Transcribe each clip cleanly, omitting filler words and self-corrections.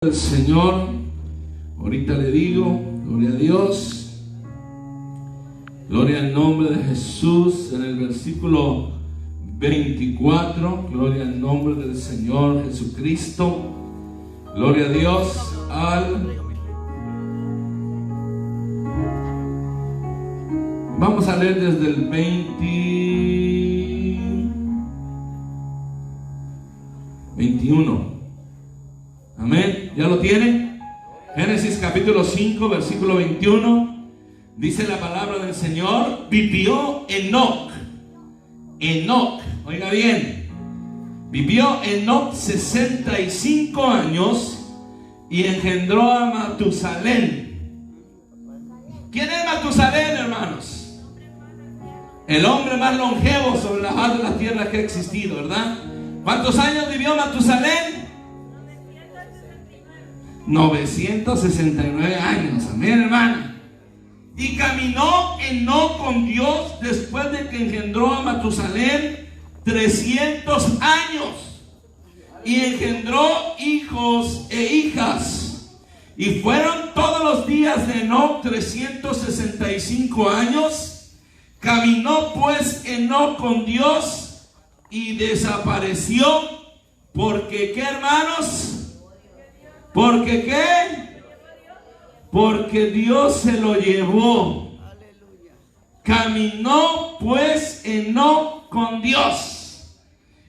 El Señor, ahorita le digo, gloria a Dios, gloria al nombre de Jesús. En el versículo 24, gloria al nombre del Señor Jesucristo, gloria a Dios. Vamos a leer desde el 21. Amén, ¿ya lo tiene? Génesis capítulo 5, versículo 21. Dice la palabra del Señor: vivió Enoc, oiga bien, vivió Enoc 65 años y engendró a Matusalén. ¿Quién es Matusalén, hermanos? El hombre más longevo sobre la faz de la tierra que ha existido, ¿verdad? ¿Cuántos años vivió Matusalén? 969 años, amén, hermano. Y caminó Enoc con Dios después de que engendró a Matusalén 300 años y engendró hijos e hijas. Y fueron todos los días de Enoc 365 años. Caminó pues Enoc con Dios y desapareció. Porque ¿qué, hermanos? ¿Porque qué? Porque Dios se lo llevó. Caminó pues Enoc con Dios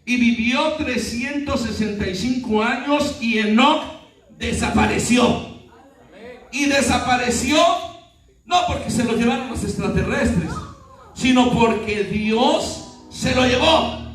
y vivió 365 años y Enoc desapareció. Y desapareció no porque se lo llevaron los extraterrestres, sino porque Dios se lo llevó.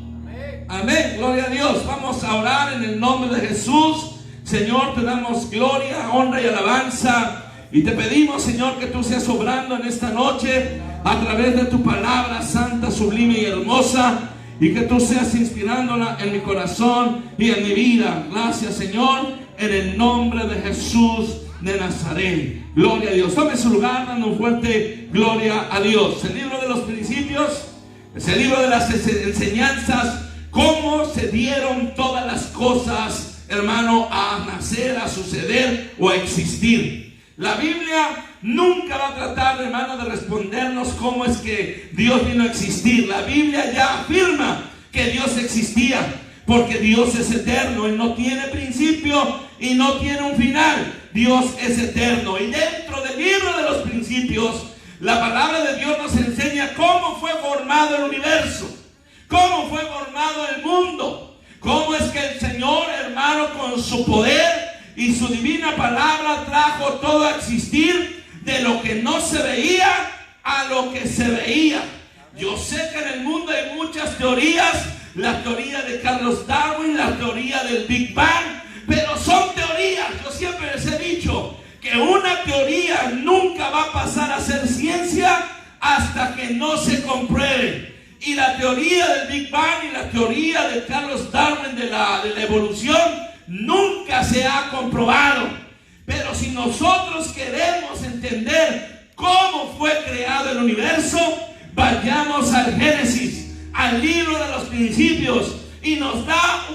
Amén, gloria a Dios. Vamos a orar en el nombre de Jesús. Señor, te damos gloria, honra y alabanza, y te pedimos, Señor, que tú seas obrando en esta noche a través de tu palabra santa, sublime y hermosa, y que tú seas inspirándola en mi corazón y en mi vida. Gracias, Señor, en el nombre de Jesús de Nazaret. Gloria a Dios. Tome su lugar dando un fuerte gloria a Dios. El libro de los principios es el libro de las enseñanzas, cómo se dieron todas las cosas, hermano, a nacer, a suceder o a existir. La Biblia nunca va a tratar, hermano, de respondernos cómo es que Dios vino a existir. La Biblia ya afirma que Dios existía, porque Dios es eterno. Él no tiene principio y no tiene un final. Dios es eterno. Y dentro del libro de los principios, la palabra de Dios nos enseña cómo fue formado el universo, cómo fue formado el mundo. Cómo es que el Señor, hermano, con su poder y su divina palabra trajo todo a existir, de lo que no se veía a lo que se veía. Yo sé que en el mundo hay muchas teorías, la teoría de Carlos Darwin, la teoría del Big Bang, pero son teorías. Yo siempre les he dicho que una teoría nunca va a pasar a ser ciencia hasta que no se compruebe. Y la teoría del Big Bang y la teoría de Carlos Darwin de la evolución nunca se ha comprobado. Pero si nosotros queremos entender cómo fue creado el universo, vayamos al Génesis, al libro de los principios, y nos da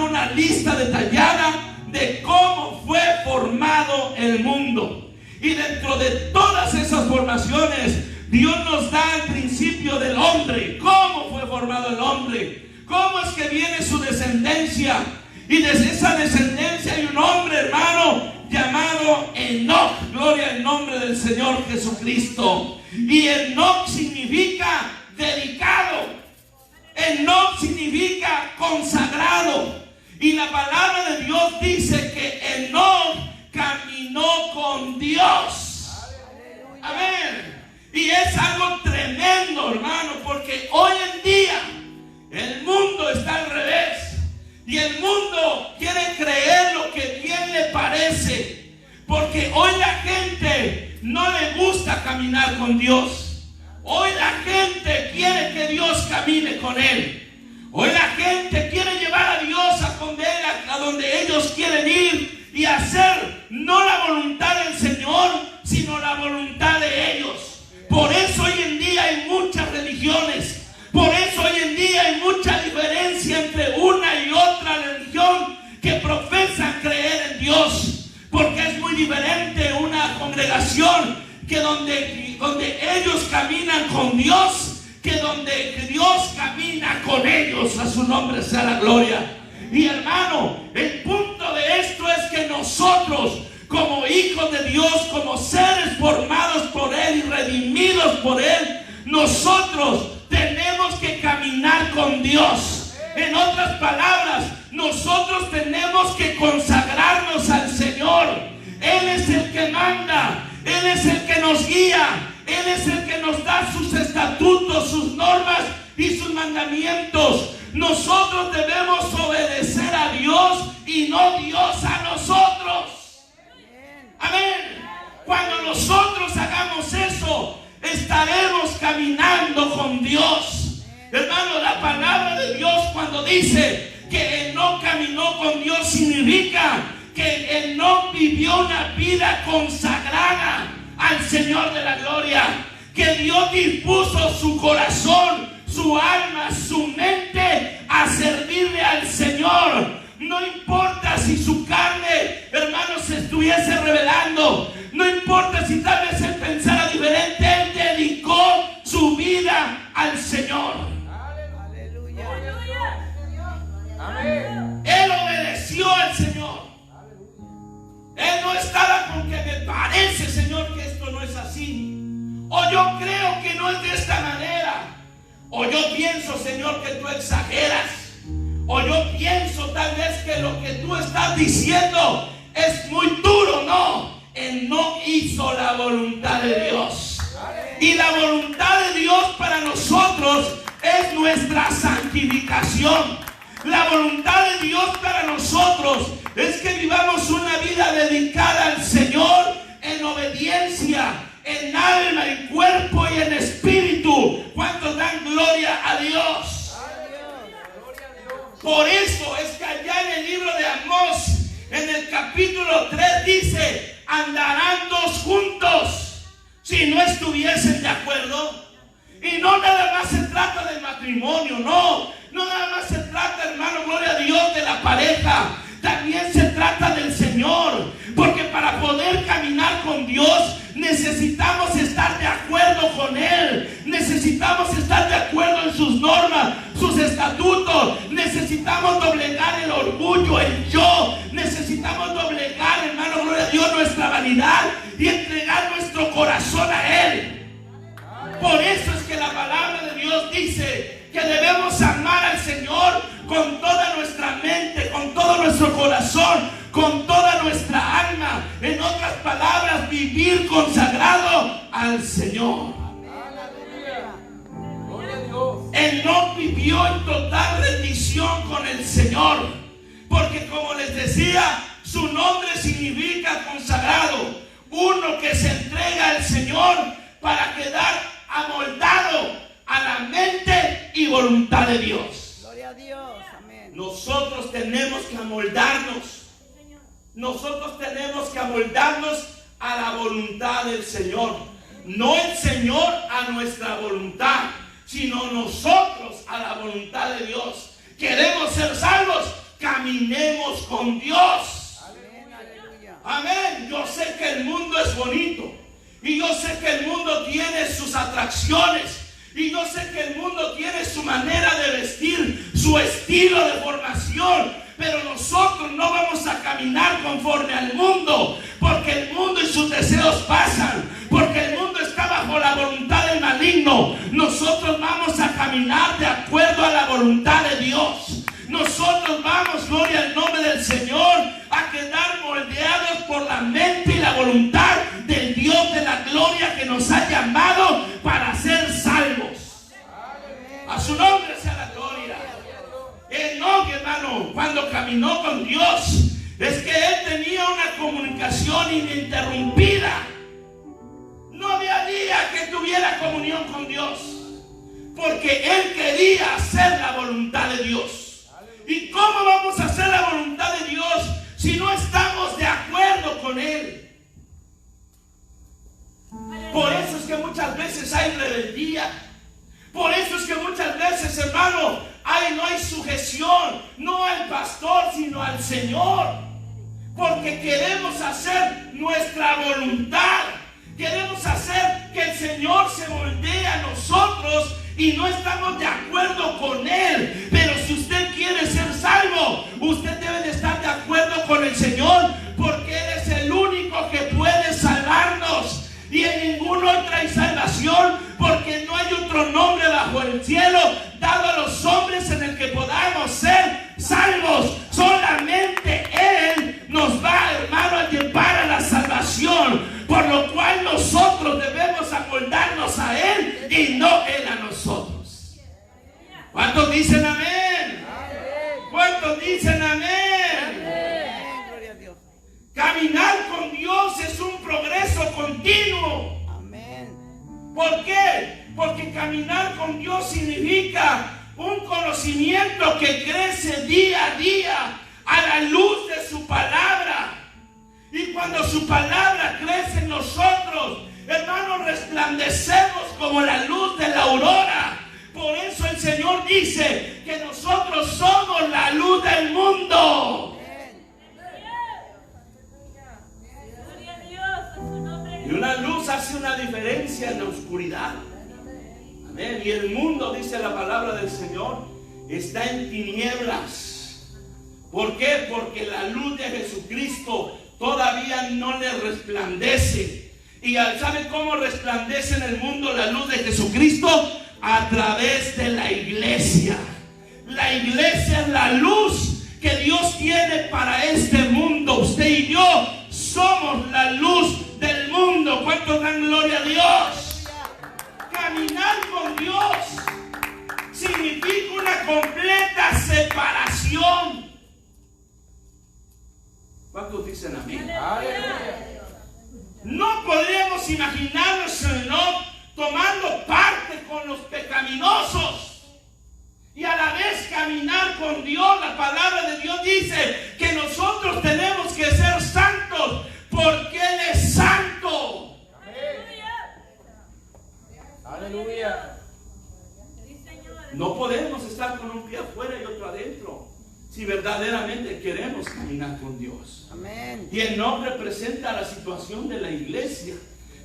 una lista detallada de cómo fue formado el mundo. Y dentro de todas esas formaciones, Dios nos da el principio del hombre. ¿Cómo fue formado el hombre? ¿Cómo es que viene su descendencia? Y desde esa descendencia hay un hombre, hermano, llamado Enoc. Gloria al nombre del Señor Jesucristo. Y Enoc significa dedicado. Enoc significa consagrado. Y la palabra de Dios dice que Enoc caminó con Dios. Amén. Y es algo tremendo, hermano, porque hoy en día el mundo está al revés. Y el mundo quiere creer lo que bien le parece. Porque hoy la gente no le gusta caminar con Dios. Hoy la gente quiere que Dios camine con él. Hoy la gente quiere llevar a Dios a donde ellos quieren ir y hacer no la voluntad del Señor, sino la voluntad de ellos. Por eso hoy en día hay muchas religiones. Por eso hoy en día hay mucha diferencia entre una y otra religión que profesan creer en Dios. muy diferente una congregación que donde ellos caminan con Dios, que donde Dios camina con ellos. A su nombre sea la gloria. Y hermano, el punto de esto es que nosotros, como hijos de Dios, como seres formados por Él y redimidos por Él, nosotros tenemos que caminar con Dios. En otras palabras, nosotros tenemos que consagrarnos al Señor. Él es el que manda, Él es el que nos guía, Él es el que nos da sus estatutos, sus normas y sus mandamientos. Nosotros debemos obedecer a Dios y no Dios a nosotros. Amén. Cuando nosotros hagamos eso, estaremos caminando con Dios. Hermano, la palabra de Dios cuando dice que Enoc caminó con Dios, significa que Enoc vivió una vida consagrada al Señor de la gloria, que Dios dispuso su corazón, su alma, su mente a servirle al Señor. No importa si su carne, hermano, se estuviese rebelando, no importa si tal vez él pensara diferente, él dedicó su vida al Señor. Aleluya. Amén. Él obedeció al Señor. Él no estaba con que me parece, Señor, que esto no es así, o yo creo que no es de esta manera, o yo pienso, Señor, que tú exageras, o yo pienso tal vez que lo que tú estás diciendo es muy duro. No, Él no hizo la voluntad de Dios. Y la voluntad de Dios para nosotros es nuestra santificación. La voluntad de Dios para nosotros es que vivamos una vida dedicada al Señor en obediencia, en alma, en cuerpo y en espíritu. ¿Cuántos dan gloria a Dios? Por eso es que allá en el libro de Amós, en el capítulo 3 dice: andarán dos juntos si no estuviesen de acuerdo. Y no nada más se trata del matrimonio, no nada más se trata, hermano, gloria a Dios, de la pareja. También se trata del Señor, porque para poder caminar con Dios necesitamos estar de acuerdo con Él, necesitamos estar de acuerdo en sus normas, sus estatutos, necesitamos doblegar el orgullo, el yo, necesitamos doblegar, hermano, gloria a Dios, nuestra vanidad y entregar nuestro corazón a Él. Por eso es que la palabra de Dios dice que debemos amar al Señor con toda nuestra mente, con todo nuestro corazón, con toda nuestra alma. En otras palabras, vivir consagrado al Señor. Gloria a Dios. Enoc vivió en total rendición con el Señor, porque como les decía, su nombre significa consagrado, uno que se entrega al Señor para quedar amoldado a la mente y voluntad de Dios. Gloria a Dios. Amén. Nosotros tenemos que amoldarnos. Nosotros tenemos que amoldarnos a la voluntad del Señor. No el Señor a nuestra voluntad, sino nosotros a la voluntad de Dios. Queremos ser salvos, caminemos con Dios. Amén. Aleluya. Amén. Yo sé que el mundo es bonito. Y yo sé que el mundo tiene sus atracciones. Y yo sé que el mundo tiene su manera de vestir, su estilo de formación. Pero nosotros no vamos a caminar conforme al mundo, porque el mundo y sus deseos pasan, porque el mundo está bajo la voluntad del maligno. Nosotros vamos a caminar de acuerdo a la voluntad de Dios. Nosotros vamos, gloria al nombre del Señor, a quedar moldeados por la mente y la voluntad del Dios de la gloria que nos ha llamado para ser salvos. A su nombre sea la gloria. Enoc, hermano, cuando caminó con Dios, es que él tenía una comunicación ininterrumpida. No había día que tuviera comunión con Dios, porque él quería hacer la voluntad de Dios. ¿Y cómo vamos a hacer la voluntad de Dios si no estamos de acuerdo con Él? Por eso es que muchas veces hay rebeldía. Por eso es que muchas veces, hermano, no hay sujeción, no al pastor, sino al Señor. Porque queremos hacer nuestra voluntad. Queremos hacer que el Señor se moldee a nosotros y no estamos de acuerdo con Él. Pero si usted quiere ser salvo, usted debe de estar de acuerdo con el Señor, porque Él es el único que puede salvarnos. Y en ninguna otra hay salvación, porque no hay otro nombre bajo el cielo dado a los hombres en el que podamos ser salvos. Solamente Él nos va, hermano, a llevar a la salvación, por lo cual nosotros debemos amoldarnos a Él y no Él a nosotros. ¿Cuántos dicen amén? ¿Cuántos dicen amén? Gloria a Dios. Caminar con Dios es un progreso continuo. Amén. ¿Por qué? Porque caminar con Dios significa un conocimiento que crece día a día a la luz de su palabra. Y cuando su palabra crece en nosotros, hermanos, resplandecemos como la luz de la aurora. Por eso el Señor dice que nosotros somos la luz del mundo. Y una luz hace una diferencia en la oscuridad. Amén. Y el mundo, dice la palabra del Señor, está en tinieblas. ¿Por qué? Porque la luz de Jesucristo todavía no le resplandece. ¿Y sabe cómo resplandece en el mundo la luz de Jesucristo? A través de la iglesia. La iglesia es la luz que Dios tiene para este mundo. Usted y yo somos la luz del mundo. ¿Cuántos dan gloria a Dios? Caminar con Dios significa una completa separación. ¿Cuántos dicen amén? No podemos imaginarnos, Señor, tomando parte con los pecaminosos y a la vez caminar con Dios. La palabra de Dios dice que nosotros tenemos que ser santos porque Él es santo. Aleluya. No podemos estar con un pie afuera y otro adentro si verdaderamente queremos caminar con Dios. Amén. Y el nombre representa la situación de la iglesia.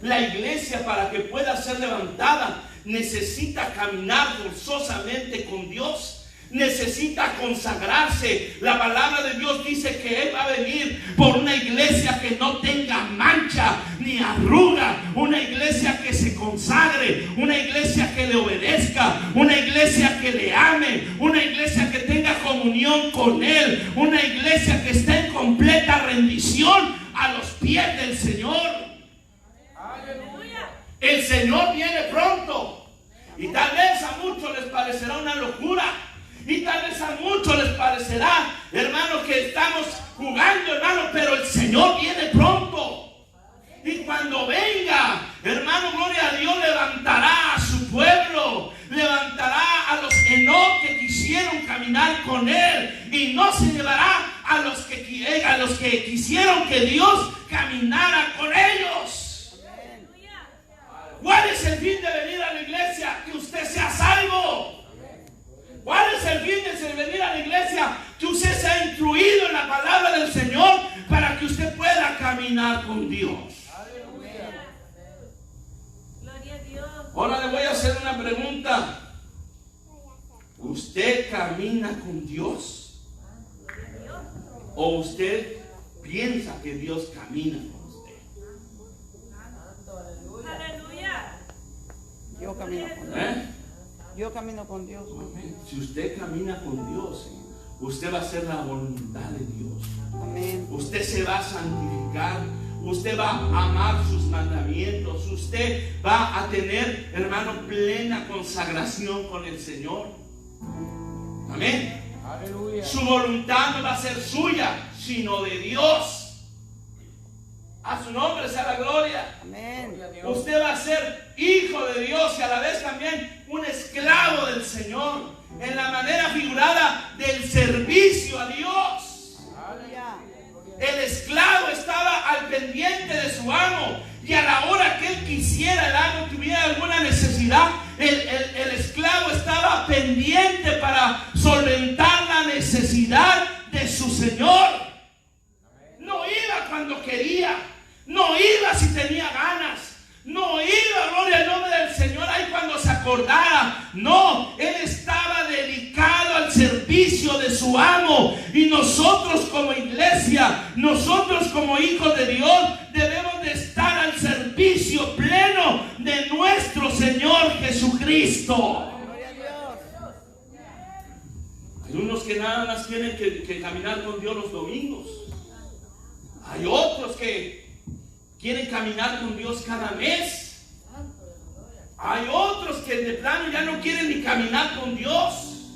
La iglesia, para que pueda ser levantada, necesita caminar forzosamente con Dios. Necesita consagrarse. La palabra de Dios dice que Él va a venir por una iglesia que no tenga mancha ni arruga. Una iglesia que se consagre. Una iglesia que le obedezca. Una iglesia que le ame. Una iglesia que tenga comunión con Él. Una iglesia que esté en completa rendición a los pies del Señor. El Señor viene pronto. Y tal vez a muchos les parecerá una locura. Y tal vez a muchos les parecerá, hermano, que estamos jugando, hermano, pero el Señor viene pronto. Y cuando venga, hermano, gloria a Dios, levantará a su pueblo, levantará a los Enoc que quisieron caminar con Él, y no se llevará a los que quisieron que Dios caminara con ellos. ¿Cuál es el fin de venir a la iglesia? Que usted sea salvo. ¿Cuál es el fin de venir a la iglesia? Que usted sea instruido en la palabra del Señor para que usted pueda caminar con Dios. Aleluya. Gloria a Dios. Ahora le voy a hacer una pregunta. ¿Usted camina con Dios? ¿O usted piensa que Dios camina con usted? Aleluya. Yo camino con Dios. Yo camino con Dios. Si usted camina con Dios, usted va a hacer la voluntad de Dios. Amén. Usted se va a santificar. Usted va a amar sus mandamientos. Usted va a tener, hermano, plena consagración con el Señor. Amén. Aleluya. Su voluntad no va a ser suya, sino de Dios. A su nombre sea la gloria. Amén. Usted va a ser hijo de Dios y a la vez también un esclavo del Señor, en la manera figurada del servicio a Dios. Aleluya. El esclavo estaba al pendiente de su amo, y a la hora que él quisiera, el amo tuviera alguna necesidad, el esclavo estaba pendiente para solventar la necesidad de su señor. No iba cuando quería, No iba si tenía ganas. No iba, gloria al nombre del Señor, ahí cuando se acordara. No, él estaba dedicado al servicio de su amo. Y nosotros como iglesia, nosotros como hijos de Dios, debemos de estar al servicio pleno de nuestro Señor Jesucristo. Gloria a Dios. Hay unos que nada más tienen que caminar con Dios los domingos. Hay otros que quieren caminar con Dios cada mes. Hay otros que de plano ya no quieren ni caminar con Dios.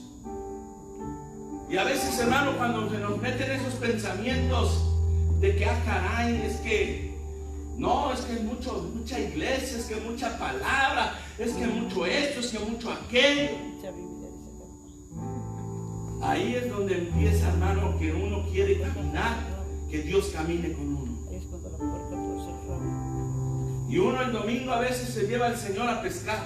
Y a veces, hermano, cuando se nos meten esos pensamientos de que, caray, es que no, es que es mucha iglesia, es que mucha palabra, es que mucho esto, es que mucho aquello. Ahí es donde empieza, hermano, que uno quiere caminar, que Dios camine con uno. Y uno el domingo a veces se lleva al Señor a pescar,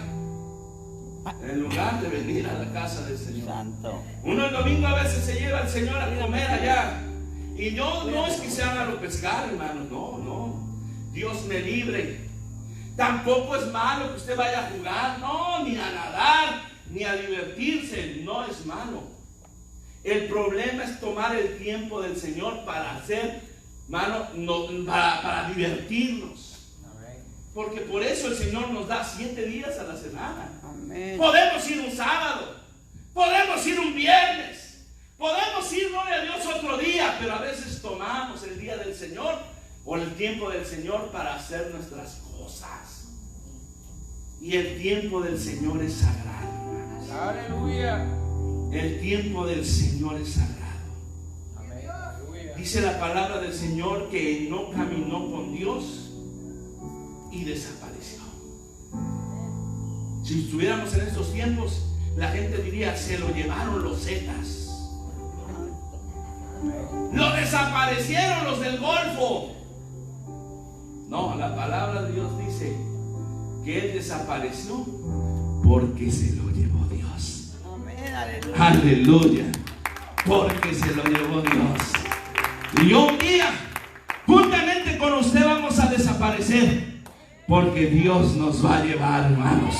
en lugar de venir a la casa del Señor. Santo. Uno el domingo a veces se lleva al Señor a comer allá. Y yo no es que se haga lo pescar, hermano, no. Dios me libre. Tampoco es malo que usted vaya a jugar, no, ni a nadar, ni a divertirse, no es malo. El problema es tomar el tiempo del Señor para hacer, hermano, para divertirnos. Porque por eso el Señor nos da 7 días a la semana. Amén. Podemos ir un sábado, podemos ir un viernes, podemos ir, gloria a Dios, otro día, pero a veces tomamos el día del Señor o el tiempo del Señor para hacer nuestras cosas. Y el tiempo del Señor es sagrado, hermanos. Aleluya. El tiempo del Señor es sagrado. Amén. Aleluya. Dice la palabra del Señor que no caminó con Dios y desapareció. Si estuviéramos en estos tiempos, la gente diría, se lo llevaron los zetas, lo desaparecieron los del Golfo. No, la palabra de Dios dice que él desapareció porque se lo llevó Dios. Amén. Aleluya. Aleluya, porque se lo llevó Dios. Y un día, juntamente con usted, vamos a desaparecer, porque Dios nos va a llevar, hermanos.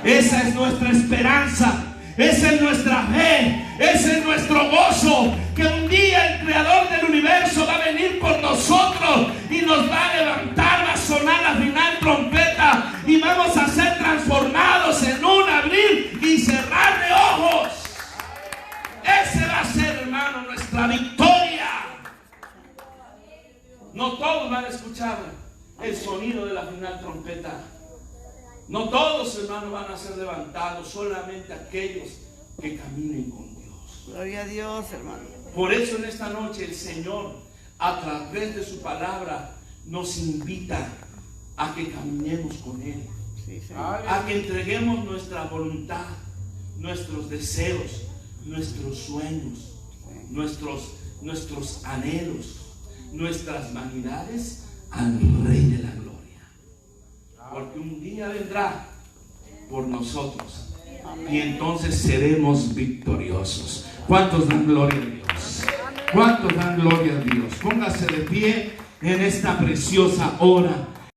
Esa es nuestra esperanza, esa es nuestra fe, ese es nuestro gozo, que un día el Creador del universo va a venir por nosotros y nos va a levantar, va a sonar la final trompeta y vamos a ser transformados en un abrir y cerrar de ojos. Ese va a ser, hermano, nuestra victoria. No todos van a escuchar el sonido de la final trompeta. No todos, hermanos, van a ser levantados, solamente aquellos que caminen con Dios. Gloria a Dios, hermano. Por eso en esta noche el Señor, a través de su palabra, nos invita a que caminemos con Él, Sí, Señor. a que entreguemos nuestra voluntad, nuestros deseos, nuestros sueños, nuestros anhelos, nuestras vanidades al Rey de la Gloria. Porque un día vendrá por nosotros y entonces seremos victoriosos. ¿Cuántos dan gloria a Dios? ¿Cuántos dan gloria a Dios? Póngase de pie en esta preciosa hora.